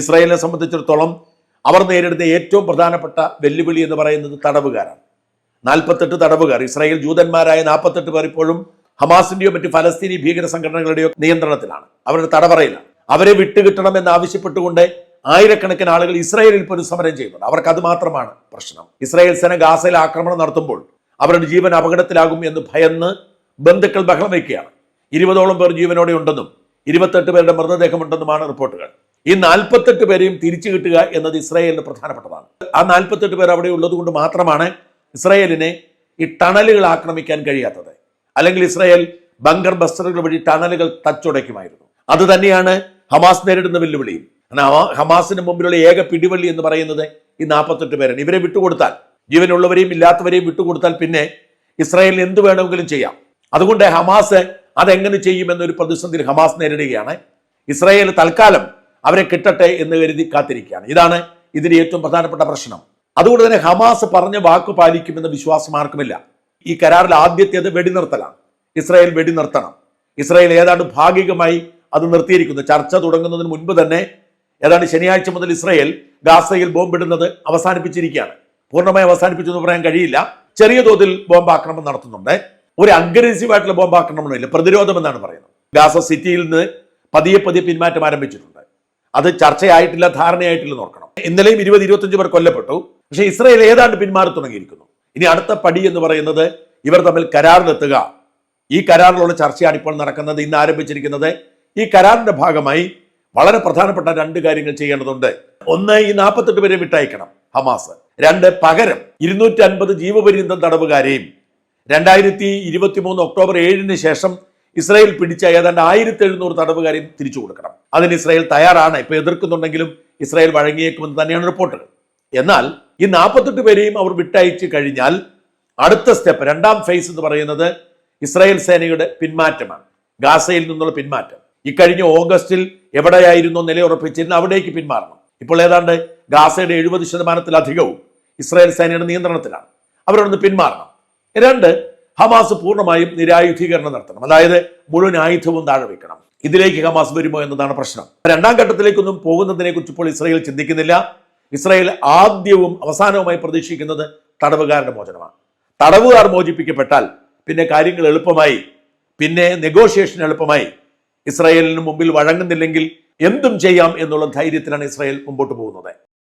ഇസ്രായേലിനെ സംബന്ധിച്ചിടത്തോളം അവർ നേരിടുന്ന ഏറ്റവും പ്രധാനപ്പെട്ട വെല്ലുവിളി എന്ന് പറയുന്നത് തടവുകാരാണ്. 48 തടവുകാർ. ഇസ്രായേൽ ജൂതന്മാരായ 48 പേർ ഇപ്പോഴും ഹമാസിന്റെയോ മറ്റ് ഫലസ്തീനി ഭീകര സംഘടനകളുടെയോ നിയന്ത്രണത്തിലാണ്, അവരുടെ തടവറയിലാണ്. അവരെ വിട്ടുകിട്ടണമെന്ന് ആവശ്യപ്പെട്ടുകൊണ്ട് ആയിരക്കണക്കിന് ആളുകൾ ഇസ്രായേലിൽ പോലും സമരം ചെയ്യുന്നുണ്ട്. അവർക്ക് അത് മാത്രമാണ് പ്രശ്നം. ഇസ്രായേൽ സേന ഗാസയിൽ ആക്രമണം നടത്തുമ്പോൾ അവരുടെ ജീവൻ അപകടത്തിലാകും എന്ന് ഭയന്ന് ബന്ധുക്കൾ ബഹളം വയ്ക്കുകയാണ്. 20ഓളം പേർ ജീവനോടെ ഉണ്ടെന്നും 28 പേരുടെ മൃതദേഹമുണ്ടെന്നുമാണ് റിപ്പോർട്ടുകൾ. ഈ 48 പേരെയും തിരിച്ചു കിട്ടുക എന്നത് ഇസ്രായേലിന് പ്രധാനപ്പെട്ടതാണ്. ആ 48 പേർ അവിടെ ഉള്ളത് കൊണ്ട് മാത്രമാണ് ഇസ്രായേലിനെ ഈ ടണലുകൾ ആക്രമിക്കാൻ കഴിയാത്തത്. അല്ലെങ്കിൽ ഇസ്രായേൽ ബങ്കർ ബസ്റ്ററുകൾ വഴി ടണലുകൾ തച്ചുടയ്ക്കുമായിരുന്നു. അത് തന്നെയാണ് ഹമാസ് നേരിടുന്ന വെല്ലുവിളിയും. ഹമാസിന് മുമ്പിലുള്ള ഏക പിടിവള്ളി എന്ന് പറയുന്നത് ഈ 48 പേരാണ്. ഇവരെ വിട്ടുകൊടുത്താൽ, ജീവനുള്ളവരെയും ഇല്ലാത്തവരെയും വിട്ടുകൊടുത്താൽ പിന്നെ ഇസ്രായേലിന് എന്ത് വേണമെങ്കിലും ചെയ്യാം. അതുകൊണ്ട് ഹമാസ് അതെങ്ങനെ ചെയ്യുമെന്നൊരു പ്രതിസന്ധിയിൽ ഹമാസ് നേരിടുകയാണ്. ഇസ്രായേൽ തൽക്കാലം അവരെ കിട്ടട്ടെ എന്ന് കരുതി കാത്തിരിക്കുകയാണ്. ഇതാണ് ഇതിന്റെ ഏറ്റവും പ്രധാനപ്പെട്ട പ്രശ്നം. അതുകൊണ്ട് തന്നെ ഹമാസ് പറഞ്ഞ വാക്ക് പാലിക്കുമെന്ന വിശ്വാസം ആർക്കുമില്ല. ഈ കരാറിൽ ആദ്യത്തേത് വെടിനിർത്തലാണ്. ഇസ്രായേൽ വെടിനിർത്തണം. ഇസ്രായേൽ ഏതാണ്ട് ഭാഗികമായി അത് നിർത്തിയിരിക്കുന്നു. ചർച്ച തുടങ്ങുന്നതിന് മുൻപ് തന്നെ ഏതാണ്ട് ശനിയാഴ്ച മുതൽ ഇസ്രായേൽ ഗാസയിൽ ബോംബിടുന്നത് അവസാനിപ്പിച്ചിരിക്കുകയാണ്. പൂർണ്ണമായി അവസാനിപ്പിച്ചു എന്ന് പറയാൻ കഴിയില്ല. ചെറിയ തോതിൽ ബോംബാക്രമണം നടത്തുന്നുണ്ട്. ഒരു അഗ്രസീവ് ആയിട്ടുള്ള ബോംബാക്രമണമില്ല, പ്രതിരോധം എന്നാണ് പറയുന്നത്. ഗാസ സിറ്റിയിൽ നിന്ന് പതിയെ പിന്മാറ്റം ആരംഭിച്ചിട്ടുണ്ട്. അത് ചർച്ചയായിട്ടില്ല, ധാരണയായിട്ടില്ല നോക്കണം. ഇന്നലെയും 20-25 പേർ കൊല്ലപ്പെട്ടു. പക്ഷേ ഇസ്രായേൽ ഏതാണ്ട് പിന്മാറി തുടങ്ങിയിരിക്കുന്നു. ഇനി അടുത്ത പടി എന്ന് പറയുന്നത് ഇവർ തമ്മിൽ കരാറിലെത്തുക. ഈ കരാറിലുള്ള ചർച്ചയാണ് ഇപ്പോൾ നടക്കുന്നത്, ഇന്ന് ആരംഭിച്ചിരിക്കുന്നത്. ഈ കരാറിന്റെ ഭാഗമായി വളരെ പ്രധാനപ്പെട്ട 2 കാര്യങ്ങൾ ചെയ്യേണ്ടതുണ്ട്. ഒന്ന്, ഈ 48 പേരെ വിട്ടയക്കണം ഹമാസ്. 2, പകരം 250 ജീവപര്യന്തം തടവുകാരെയും 2023 ഒക്ടോബർ 7 ശേഷം ഇസ്രായേൽ പിടിച്ച ഏതാണ്ട് 1700 തടവുകാരെയും തിരിച്ചു കൊടുക്കണം. അതിന് ഇസ്രായേൽ തയ്യാറാണ്. ഇപ്പൊ എതിർക്കുന്നുണ്ടെങ്കിലും ഇസ്രായേൽ വഴങ്ങിയേക്കുമെന്ന് തന്നെയാണ് റിപ്പോർട്ടുകൾ. എന്നാൽ ഈ 48 പേരെയും അവർ വിട്ടയച്ചു കഴിഞ്ഞാൽ അടുത്ത സ്റ്റെപ്പ്, 2ാം ഫേസ് എന്ന് പറയുന്നത് ഇസ്രായേൽ സേനയുടെ പിന്മാറ്റമാണ്. ഗാസയിൽ നിന്നുള്ള പിന്മാറ്റം. ഇക്കഴിഞ്ഞ ഓഗസ്റ്റിൽ എവിടെയായിരുന്നു നിലയുറപ്പിച്ചിരുന്ന അവിടേക്ക് പിന്മാറണം. ഇപ്പോൾ ഏതാണ്ട് ഗാസയുടെ 70% ഇസ്രായേൽ സേനയുടെ നിയന്ത്രണത്തിലാണ്. അവരൊന്ന് പിന്മാറണം. 2, ഹമാസ് പൂർണ്ണമായും നിരായുധീകരണം നടത്തണം. അതായത് മുഴുവൻ ആയുധവും താഴെ വയ്ക്കണം. ഇതിലേക്ക് ഹമാസ് വരുമോ എന്നതാണ് പ്രശ്നം. 2ാം ഘട്ടത്തിലേക്കൊന്നും പോകുന്നതിനെ കുറിച്ച് ഇപ്പോൾ ഇസ്രായേൽ ചിന്തിക്കുന്നില്ല. ഇസ്രായേൽ ആദ്യവും അവസാനവുമായി പ്രതീക്ഷിക്കുന്നത് തടവുകാരുടെ മോചനമാണ്. തടവുകാർ മോചിപ്പിക്കപ്പെട്ടാൽ പിന്നെ കാര്യങ്ങൾ എളുപ്പമായി, പിന്നെ നെഗോഷിയേഷൻ എളുപ്പമായി. ഇസ്രായേലിന് മുമ്പിൽ വഴങ്ങുന്നില്ലെങ്കിൽ എന്തും ചെയ്യാം എന്നുള്ള ധൈര്യത്തിലാണ് ഇസ്രായേൽ മുമ്പോട്ട് പോകുന്നത്.